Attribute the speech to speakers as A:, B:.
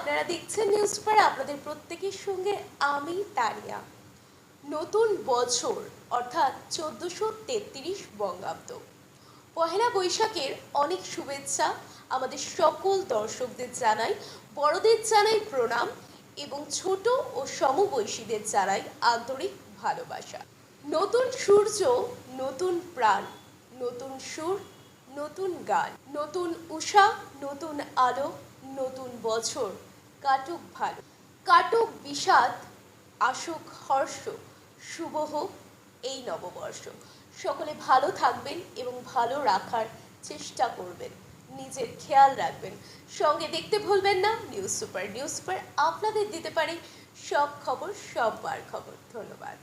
A: আপনারা দেখছেন news super, আপনাদের প্রত্যেকের সঙ্গে আমি তানিয়া। নতুন বছর অর্থাৎ 1433 বঙ্গাব্দ, পহেলা বৈশাখের অনেক শুভেচ্ছা আমাদের সকল দর্শকদের জানাই। বড়দের জানাই প্রণাম এবং ছোট ও সমবয়সীদের জানাই আন্তরিক ভালোবাসা। নতুন সূর্য, নতুন প্রাণ, নতুন সুর, নতুন গান, নতুন উষা, নতুন আলো, নতুন বছর কাটুক ভালো, কাটুক বিষাদ, আসুক হর্ষ, শুভ হোক এই নববর্ষ। সকলে ভালো থাকবেন এবং ভালো রাখার চেষ্টা করবেন, নিজের খেয়াল রাখবেন। সঙ্গে দেখতে ভুলবেন না নিউজ সুপার। নিউজ সুপার আপনাদের দিতে পারে সব খবর, সববার খবর। ধন্যবাদ।